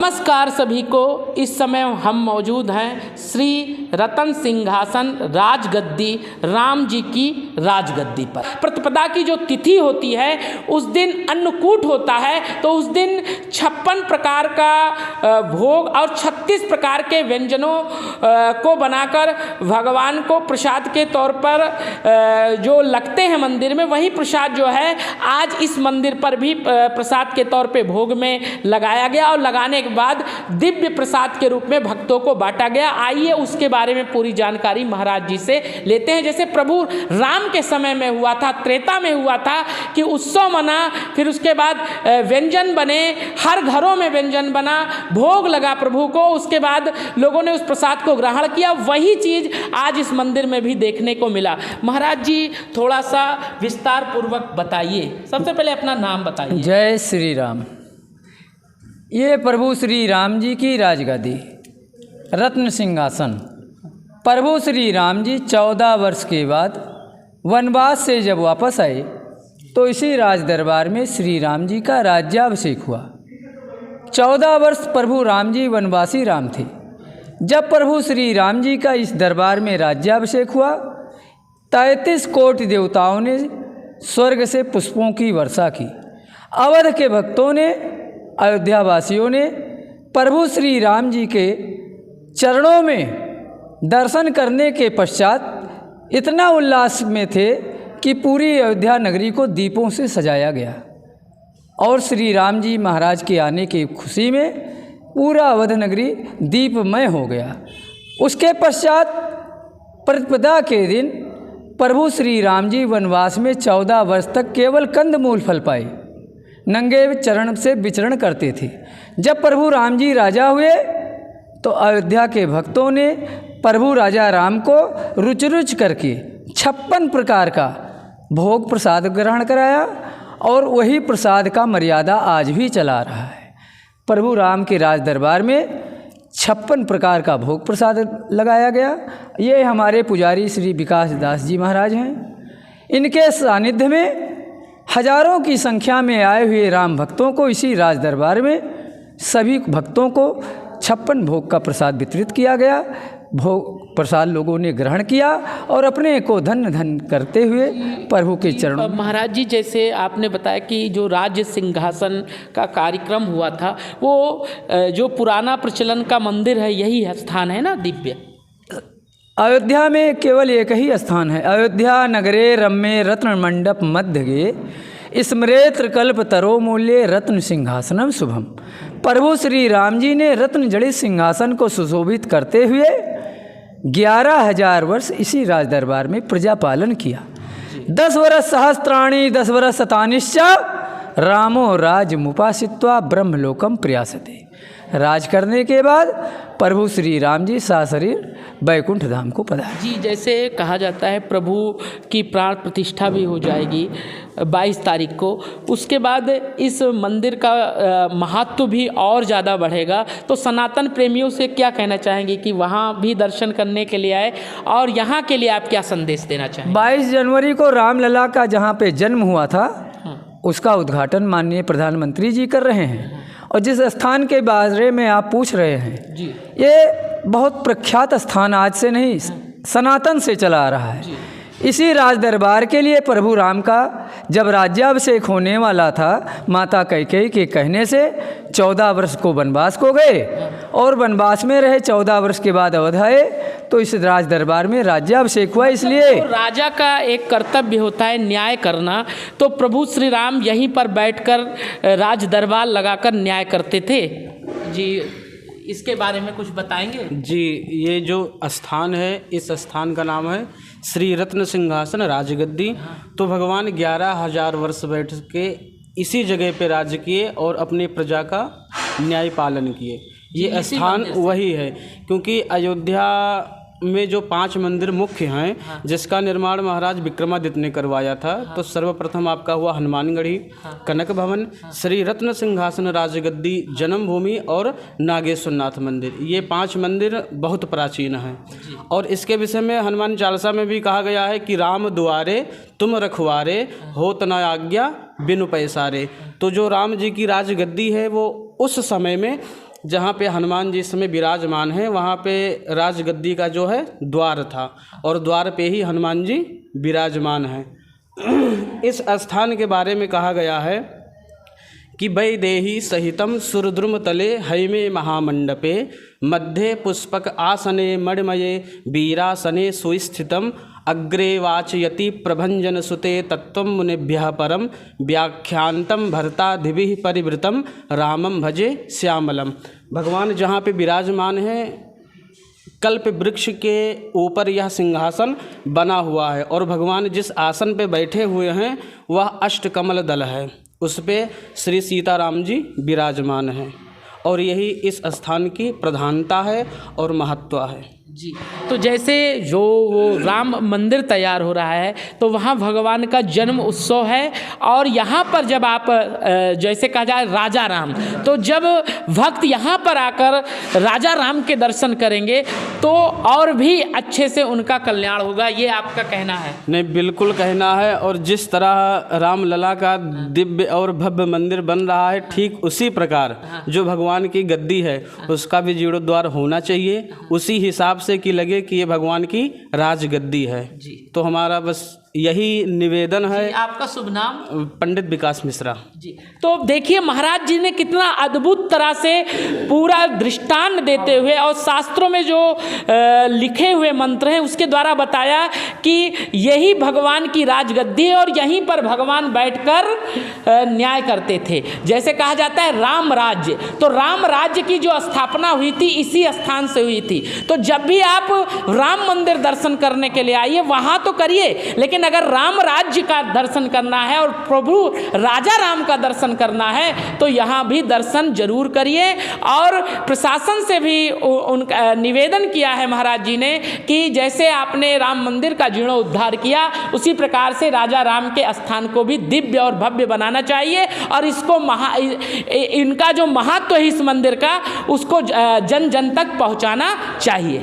नमस्कार सभी को। इस समय हम मौजूद हैं श्री रत्न सिंहासन राजगद्दी राम जी की राजगद्दी पर। प्रतिपदा की जो तिथि होती है उस दिन अन्नकूट होता है, तो उस दिन 56 प्रकार का भोग और 36 प्रकार के व्यंजनों को बनाकर भगवान को प्रसाद के तौर पर जो लगते हैं मंदिर में, वही प्रसाद जो है आज इस मंदिर पर भी प्रसाद के तौर पे भोग में लगाया गया और लगाने के बाद दिव्य प्रसाद के रूप में भक्तों को बांटा गया। आइए उसके बारे में पूरी जानकारी महाराज जी से लेते हैं। जैसे प्रभु राम के समय में हुआ था, त्रेता में हुआ था कि उत्सव मना, फिर उसके बाद व्यंजन बने, हर घरों में व्यंजन बना, भोग लगा प्रभु को, उसके बाद लोगों ने उस प्रसाद को ग्रहण किया। वही चीज आज इस मंदिर में भी देखने को मिला। महाराज जी थोड़ा सा विस्तार पूर्वक बताइए। सबसे पहले अपना नाम बताइए। जय श्री राम। ये प्रभु श्री राम जी की राजगद्दी रत्न सिंहासन। प्रभु श्री राम जी 14 वर्ष के बाद वनवास से जब वापस आए तो इसी राज दरबार में श्री राम जी का राज्याभिषेक हुआ। 14 वर्ष प्रभु राम जी वनवासी राम थे। जब प्रभु श्री राम जी का इस दरबार में राज्याभिषेक हुआ, 33 कोटि देवताओं ने स्वर्ग से पुष्पों की वर्षा की। अवध के भक्तों ने, अयोध्या वासियों ने प्रभु श्री राम जी के चरणों में दर्शन करने के पश्चात इतना उल्लास में थे कि पूरी अयोध्या नगरी को दीपों से सजाया गया और श्री राम जी महाराज के आने की खुशी में पूरा अवध नगरी दीपमय हो गया। उसके पश्चात प्रतिपदा के दिन प्रभु श्री राम जी वनवास में 14 वर्ष तक केवल कंदमूल फल पाए, नंगे चरण से विचरण करते थे। जब प्रभु राम जी राजा हुए तो अयोध्या के भक्तों ने प्रभु राजा राम को रुच रुच करके 56 प्रकार का भोग प्रसाद ग्रहण कराया और वही प्रसाद का मर्यादा आज भी चला रहा है। प्रभु राम के राज दरबार में 56 प्रकार का भोग प्रसाद लगाया गया। ये हमारे पुजारी श्री विकास दास जी महाराज हैं। इनके सानिध्य में हजारों की संख्या में आए हुए राम भक्तों को इसी राज दरबार में सभी भक्तों को 56 भोग का प्रसाद वितरित किया गया। भोग प्रसाद लोगों ने ग्रहण किया और अपने को धन्य धन्य करते हुए प्रभु के चरणों। महाराज जी, जैसे आपने बताया कि जो राज्य सिंहासन का कार्यक्रम हुआ था, वो जो पुराना प्रचलन का मंदिर है, यही स्थान है ना दिव्य? अयोध्या में केवल एक ही स्थान है। अयोध्या नगरे रम्ये रत्न मंडप मध्यगे स्मरेत्र कल्प तरो मूल्ये रत्न सिंहासनम शुभम। प्रभु श्री राम जी ने रत्न जड़ित सिंहासन को सुशोभित करते हुए 11,000 वर्ष इसी राज दरबार में प्रजा पालन किया। 10 वर्ष सहस्त्राणी 10 वर्ष शतानिश्च रामो राज मुपासित्वा ब्रह्मलोकम प्रयासते। राज करने के बाद प्रभु श्री राम जी साशरीर बैकुंठ धाम को पधारे। जी, जैसे कहा जाता है प्रभु की प्राण प्रतिष्ठा भी हो जाएगी 22 तारीख को। उसके बाद इस मंदिर का महत्व भी और ज़्यादा बढ़ेगा। तो सनातन प्रेमियों से क्या कहना चाहेंगे कि वहाँ भी दर्शन करने के लिए आए, और यहाँ के लिए आप क्या संदेश देना चाहेंगे? 22 जनवरी को रामलला का जहाँ पे जन्म हुआ था, उसका उद्घाटन माननीय प्रधानमंत्री जी कर रहे हैं। और जिस स्थान के बारे में आप पूछ रहे हैं जी, ये बहुत प्रख्यात स्थान आज से नहीं, सनातन से चला आ रहा है। इसी राज दरबार के लिए प्रभु राम का जब राज्याभिषेक होने वाला था, माता कैकेयी के कहने से 14 वर्ष को वनवास को गए और वनवास में रहे। 14 वर्ष के बाद अवध आए तो इस राज दरबार में राज्याभिषेक हुआ। इसलिए तो राजा का एक कर्तव्य होता है न्याय करना, तो प्रभु श्री राम यहीं पर बैठकर राज दरबार लगाकर न्याय करते थे। जी, इसके बारे में कुछ बताएंगे? जी, ये जो स्थान है, इस स्थान का नाम है श्री रत्न सिंहासन राजगद्दी। तो भगवान 11,000 वर्ष बैठ के इसी जगह पे राज्य किए और अपने प्रजा का न्याय पालन किए। ये स्थान वही है, क्योंकि अयोध्या में जो 5 मंदिर मुख्य हैं, जिसका निर्माण महाराज विक्रमादित्य ने करवाया था। तो सर्वप्रथम आपका हुआ हनुमानगढ़ी, कनक भवन, श्री रत्न सिंहासन राजगद्दी, जन्मभूमि और नागेश्वरनाथ मंदिर। ये 5 मंदिर बहुत प्राचीन हैं। और इसके विषय में हनुमान चालीसा में भी कहा गया है कि राम दुआरे तुम रखवारे, होत न आज्ञा बिनु पैसारे। तो जो राम जी की राजगद्दी है वो उस समय में जहाँ पे हनुमान जी इस समय विराजमान हैं वहाँ पे राजगद्दी का जो है द्वार था और द्वार पे ही हनुमान जी विराजमान हैं। इस स्थान के बारे में कहा गया है कि वैदेही सहितं सुरद्रुम तले हैमे महामंडपे मध्ये पुष्पक आसने मणिमये वीरासने सुस्थितम् अग्रे वाचयति प्रभंजन सुते तत्त्वं मुनिभ्यः परम व्याख्यान्तं भरतादिभिः परिवृतं रामं भजे श्यामलम। भगवान जहाँ पे विराजमान हैं कल्प वृक्ष के ऊपर यह सिंहासन बना हुआ है और भगवान जिस आसन पे बैठे हुए हैं वह अष्टकमल दल है, उस पे श्री सीताराम जी विराजमान हैं और यही इस स्थान की प्रधानता है और महत्व है। जी, तो जैसे जो वो राम मंदिर तैयार हो रहा है तो वहाँ भगवान का जन्म उत्सव है और यहाँ पर जब आप जैसे कहा जाए राजा राम, तो जब भक्त यहाँ पर आकर राजा राम के दर्शन करेंगे तो और भी अच्छे से उनका कल्याण होगा, ये आपका कहना है? नहीं, बिल्कुल कहना है। और जिस तरह रामलला का दिव्य और भव्य मंदिर बन रहा है ठीक उसी प्रकार जो भगवान की गद्दी है उसका भी जीर्णोद्धार होना चाहिए, उसी हिसाब से कि लगे कि ये भगवान की राजगद्दी है। जी, तो हमारा बस यही निवेदन है। आपका शुभ नाम? पंडित विकास मिश्रा जी। तो देखिए महाराज जी ने कितना अद्भुत तरह से पूरा दृष्टांत देते हुए और शास्त्रों में जो लिखे हुए मंत्र हैं उसके द्वारा बताया कि यही भगवान की राजगद्दी है और यहीं पर भगवान बैठकर न्याय करते थे। जैसे कहा जाता है राम राज्य, तो राम राज्य की जो स्थापना हुई थी इसी स्थान से हुई थी। तो जब भी आप राम मंदिर दर्शन करने के लिए आइए वहाँ तो करिए, लेकिन अगर राम राज्य का दर्शन करना है और प्रभु राजा राम का दर्शन करना है तो यहाँ भी दर्शन जरूर करिए। और प्रशासन से भी उनका निवेदन किया है महाराज जी ने कि जैसे आपने राम मंदिर का जीर्णोद्धार किया उसी प्रकार से राजा राम के स्थान को भी दिव्य और भव्य बनाना चाहिए और इसको इनका जो महत्व है इस मंदिर का उसको जन जन तक पहुँचाना चाहिए।